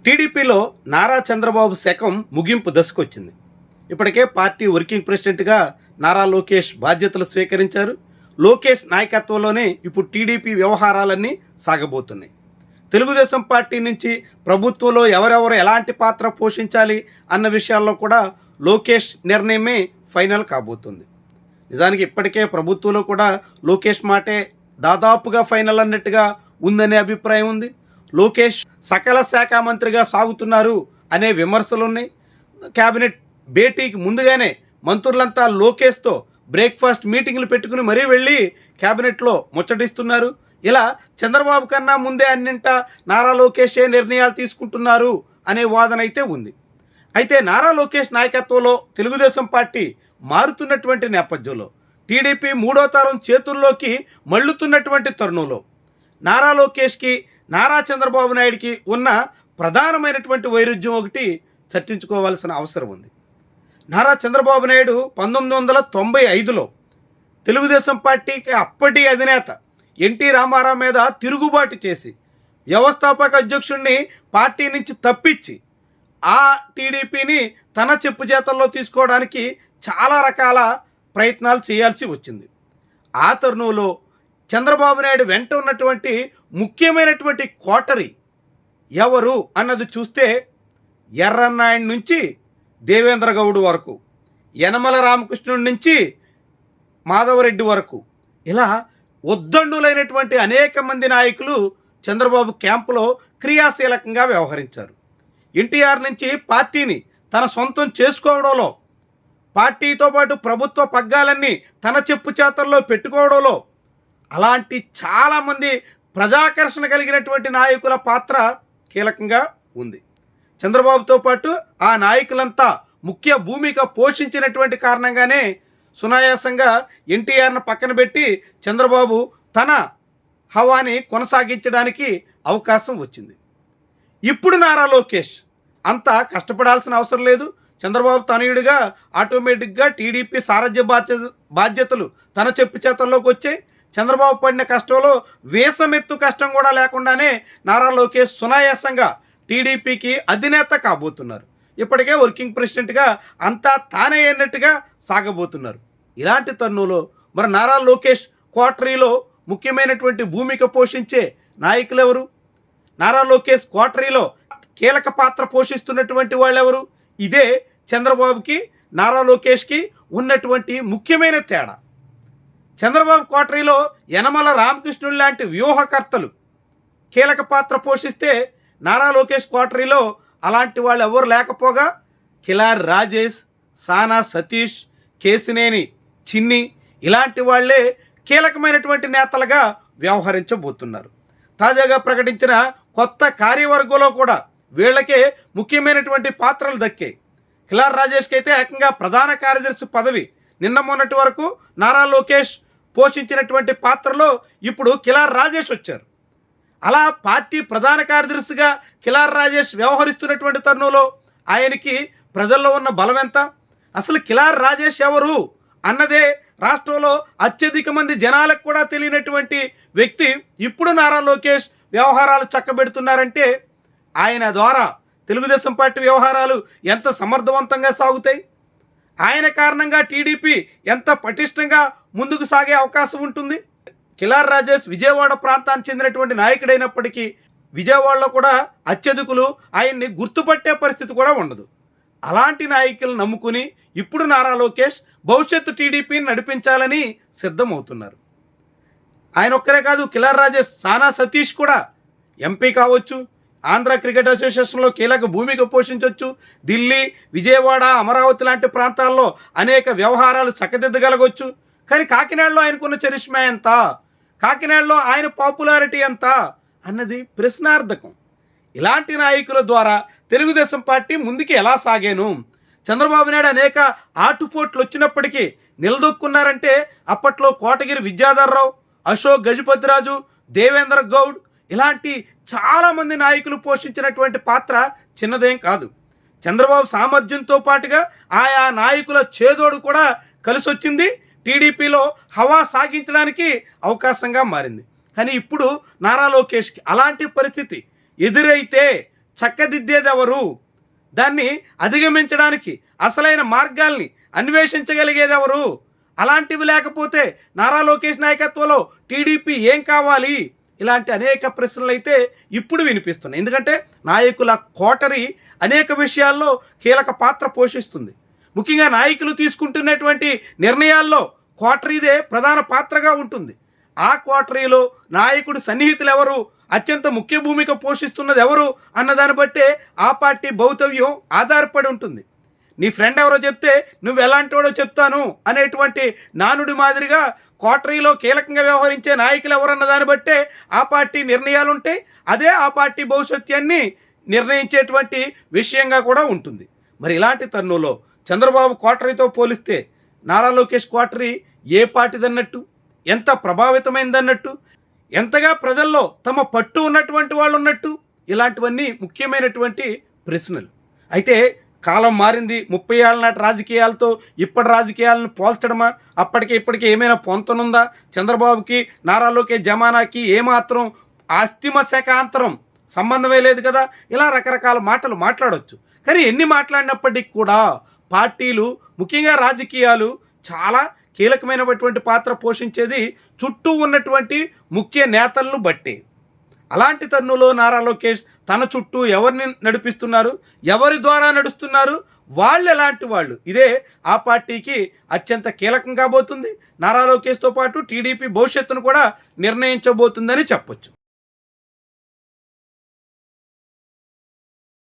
టీడీపీలో నారా చంద్రబాబు శకం ముగింపు దశకొచ్చింది. ఇప్పటికే పార్టీ వర్కింగ్ ప్రెసిడెంట్గా నారా లోకేష్ బాధ్యతలు స్వీకరించారు. లోకేష్ నాయకత్వంలోనే ఇప్పుడు టీడీపీ వ్యవహారాలన్నీ సాగబోతున్నాయి. తెలుగుదేశం పార్టీ నుంచి ప్రభుత్వంలో ఎవరెవరు ఎలాంటి పాత్ర పోషించాలి అన్న విషయాల్లో కూడా లోకేష్ నిర్ణయమే ఫైనల్ కాబోతుంది. నిజానికి ఇప్పటికే ప్రభుత్వంలో కూడా లోకేష్ మాటే దాదాపుగా ఫైనల్ అన్నట్టుగా ఉందనే అభిప్రాయం ఉంది. లోకేష్ సకల శాఖ మంత్రిగా సాగుతున్నారు అనే విమర్శలు ఉన్నాయి. కేబినెట్ భేటీకి ముందుగానే మంత్రులంతా లోకేష్తో బ్రేక్ఫాస్ట్ మీటింగ్లు పెట్టుకుని మరీ వెళ్ళి కేబినెట్లో ముచ్చటిస్తున్నారు. ఇలా చంద్రబాబు కన్నా ముందే అన్నింటా నారా లోకేషే నిర్ణయాలు తీసుకుంటున్నారు అనే వాదన అయితే ఉంది. అయితే నారా లోకేష్ నాయకత్వంలో తెలుగుదేశం పార్టీ మారుతున్నటువంటి నేపథ్యంలో టీడీపీ మూడో తరం చేతుల్లోకి మళ్ళుతున్నటువంటి తరుణంలో నారా లోకేష్కి నారా చంద్రబాబు నాయుడికి ఉన్న ప్రధానమైనటువంటి వైరుధ్యం ఒకటి చర్చించుకోవాల్సిన అవసరం ఉంది. నారా చంద్రబాబు నాయుడు 1995లో తెలుగుదేశం పార్టీకి అప్పటి అధినేత ఎన్టీ రామారావు మీద తిరుగుబాటు చేసి వ్యవస్థాపక అధ్యక్షుడిని పార్టీ నుంచి తప్పించి ఆ టీడీపీని తన చెప్పు చేతల్లో తీసుకోవడానికి చాలా రకాల ప్రయత్నాలు చేయాల్సి వచ్చింది. ఆ తరుణంలో చంద్రబాబు నాయుడు వెంట ఉన్నటువంటి ముఖ్యమైనటువంటి కోటరీ ఎవరు అన్నది చూస్తే ఎర్రన్నాయుడు నుంచి దేవేంద్ర గౌడ్ వరకు, యనమల రామకృష్ణుడి నుంచి మాధవరెడ్డి వరకు ఇలా ఉద్దండులైనటువంటి అనేక మంది నాయకులు చంద్రబాబు క్యాంపులో క్రియాశీలకంగా వ్యవహరించారు. ఎన్టీఆర్ నుంచి పార్టీని తన సొంతం చేసుకోవడంలో, పార్టీతో పాటు ప్రభుత్వ పగ్గాలన్నీ తన చెప్పు చేతల్లో పెట్టుకోవడంలో అలాంటి చాలామంది ప్రజాకర్షణ కలిగినటువంటి నాయకుల పాత్ర కీలకంగా ఉంది. చంద్రబాబుతో పాటు ఆ నాయకులంతా ముఖ్య భూమిక పోషించినటువంటి కారణంగానే సునాయాసంగా ఎన్టీఆర్ను పక్కన పెట్టి చంద్రబాబు తన హవాని కొనసాగించడానికి అవకాశం వచ్చింది. ఇప్పుడు నారా లోకేష్ అంత కష్టపడాల్సిన అవసరం లేదు. చంద్రబాబు తనయుడిగా ఆటోమేటిక్గా టీడీపీ సారథ్య బాధ్యతలు తన చెప్పు చేతల్లోకి వచ్చాయి. చంద్రబాబు పడిన కష్టంలో వేసమెత్తు కష్టం కూడా లేకుండానే నారా లోకేష్ సునాయాసంగా టీడీపీకి అధినేత కాబోతున్నారు. ఇప్పటికే వర్కింగ్ ప్రెసిడెంట్గా అంతా తానే అయినట్టుగా సాగబోతున్నారు. ఇలాంటి తరుణంలో మరి నారా లోకేష్ కోటరీలో ముఖ్యమైనటువంటి భూమిక పోషించే నాయకులు ఎవరు? నారా లోకేష్ కోటరీలో కీలక పాత్ర పోషిస్తున్నటువంటి వాళ్ళు ఎవరు? ఇదే చంద్రబాబుకి నారా లోకేష్కి ఉన్నటువంటి ముఖ్యమైన తేడా. చంద్రబాబు కోటరీలో యనమల రామకృష్ణుడు లాంటి వ్యూహకర్తలు కీలక పాత్ర పోషిస్తే నారా లోకేష్ కోటరీలో అలాంటి వాళ్ళు ఎవరు లేకపోగా కిలారి రాజేష్, సానా సతీష్, కేసినేని చిన్ని ఇలాంటి వాళ్ళే కీలకమైనటువంటి నేతలుగా వ్యవహరించబోతున్నారు. తాజాగా ప్రకటించిన కొత్త కార్యవర్గంలో కూడా వీళ్ళకే ముఖ్యమైనటువంటి పాత్రలు దక్కాయి. కిలారి రాజేష్కి అయితే ఏకంగా ప్రధాన కార్యదర్శి పదవి నిన్న మొన్నటి వరకు నారా లోకేష్ పోషించినటువంటి పాత్రలో ఇప్పుడు కిలారి రాజేష్ వచ్చారు. అలా పార్టీ ప్రధాన కార్యదర్శిగా కిలారి రాజేష్ వ్యవహరిస్తున్నటువంటి తరుణంలో ఆయనకి ప్రజల్లో ఉన్న బలం ఎంత? అసలు కిలారి రాజేష్ ఎవరు అన్నదే రాష్ట్రంలో అత్యధిక మంది జనాలకు కూడా తెలియనటువంటి వ్యక్తి ఇప్పుడు నారా లోకేష్ వ్యవహారాలు చక్కబెడుతున్నారంటే ఆయన ద్వారా తెలుగుదేశం పార్టీ వ్యవహారాలు ఎంత సమర్థవంతంగా సాగుతాయి, ఆయన కారణంగా టీడీపీ ఎంత పటిష్టంగా ముందుకు సాగే అవకాశం ఉంటుంది. కిలారి రాజేష్ విజయవాడ ప్రాంతానికి చెందినటువంటి నాయకుడైనప్పటికీ విజయవాడలో కూడా అత్యధికులు ఆయన్ని గుర్తుపట్టే పరిస్థితి కూడా ఉండదు. అలాంటి నాయకులను నమ్ముకుని ఇప్పుడు నారా లోకేష్ భవిష్యత్తు టీడీపీని నడిపించాలని సిద్ధమవుతున్నారు. ఆయన ఒక్కరే కాదు, కిలారి రాజేష్ సానా సతీష్ కూడా ఎంపీ కావచ్చు, ఆంధ్ర క్రికెట్ అసోసియేషన్లో కీలక భూమిక పోషించవచ్చు, ఢిల్లీ, విజయవాడ, అమరావతి లాంటి ప్రాంతాల్లో అనేక వ్యవహారాలు చక్కదిద్దగలగవచ్చు. కానీ కాకినాడలో ఆయనకున్న చరిష్మా ఎంత, కాకినాడలో ఆయన పాపులారిటీ ఎంత అన్నది ప్రశ్నార్థకం. ఇలాంటి నాయకుల ద్వారా తెలుగుదేశం పార్టీ ముందుకు ఎలా సాగాను? చంద్రబాబు నాయుడు అనేక ఆటుపోట్లు వచ్చినప్పటికీ నిలదొక్కున్నారంటే అప్పట్లో కోటగిరి విద్యాధర్రావు, అశోక్ గజపతిరాజు, దేవేంద్ర గౌడ్ ఇలాంటి చాలామంది నాయకులు పోషించినటువంటి పాత్ర చిన్నదేం కాదు. చంద్రబాబు సామర్థ్యంతో పాటుగా ఆయా నాయకుల చేదోడు కూడా కలిసి వచ్చింది, టీడీపీలో హవా సాగించడానికి అవకాశంగా మారింది. కానీ ఇప్పుడు నారా లోకేష్కి అలాంటి పరిస్థితి ఎదురైతే చక్కదిద్దేదెవరు? దాన్ని అధిగమించడానికి అసలైన మార్గాల్ని అన్వేషించగలిగేదెవరు? అలాంటివి లేకపోతే నారా లోకేష్ నాయకత్వంలో టీడీపీ ఏం కావాలి? ఇలాంటి అనేక ప్రశ్నలు అయితే ఇప్పుడు వినిపిస్తున్నాయి. ఎందుకంటే నాయకుల కోటరీ అనేక విషయాల్లో కీలక పాత్ర పోషిస్తుంది. ముఖ్యంగా నాయకులు తీసుకుంటున్నటువంటి నిర్ణయాల్లో కోటరీదే ప్రధాన పాత్రగా ఉంటుంది. ఆ కోటరీలో నాయకుడు సన్నిహితులు ఎవరు, అత్యంత ముఖ్య భూమిక పోషిస్తున్నది ఎవరు అన్నదాన్ని బట్టే ఆ పార్టీ భౌతవ్యం ఆధారపడి ఉంటుంది. నీ ఫ్రెండ్ ఎవరో చెప్తే నువ్వు ఎలాంటివాడో చెప్తాను అనేటువంటి నానుడి మాదిరిగా కోటరీలో కీలకంగా వ్యవహరించే నాయకులు ఎవరన్న దాన్ని బట్టే ఆ పార్టీ నిర్ణయాలు ఉంటాయి. అదే ఆ పార్టీ భవిష్యత్యాన్ని నిర్ణయించేటువంటి విషయంగా కూడా ఉంటుంది. మరి ఇలాంటి తరుణంలో చంద్రబాబు కోటరీతో పోలిస్తే నారా లోకేష్ కోటరీ ఏ పార్టీదన్నట్టు, ఎంత ప్రభావితమైందన్నట్టు, ఎంతగా ప్రజల్లో తమ పట్టు ఉన్నటువంటి వాళ్ళు ఉన్నట్టు, ఇలాంటివన్నీ ముఖ్యమైనటువంటి ప్రశ్నలు. అయితే కాలం మారింది. 30 ఏళ్ల నాటి రాజకీయాలతో ఇప్పటి రాజకీయాలను పోల్చడమా? అప్పటికి ఇప్పటికి ఏమైనా పొంతనుందా? చంద్రబాబుకి నారా లోకేష్ జమానాకి ఏమాత్రం ఆస్తిమ శాఖాంతరం సంబంధమే లేదు కదా. ఇలా రకరకాల మాటలు మాట్లాడవచ్చు. కానీ ఎన్ని మాట్లాడినప్పటికీ కూడా పార్టీలు, ముఖ్యంగా రాజకీయాలు చాలా కీలకమైనటువంటి పాత్ర పోషించేది చుట్టూ ఉన్నటువంటి ముఖ్య నేతలను బట్టి. అలాంటి తరుణంలో నారా లోకేష్ తన చుట్టూ ఎవరిని నడిపిస్తున్నారు, ఎవరి ద్వారా నడుస్తున్నారు, వాళ్ళు ఎలాంటి వాళ్ళు, ఇదే ఆ పార్టీకి అత్యంత కీలకం కాబోతుంది. నారా లోకేష్తో పాటు టీడీపీ భవిష్యత్తును కూడా నిర్ణయించబోతుందని చెప్పొచ్చు.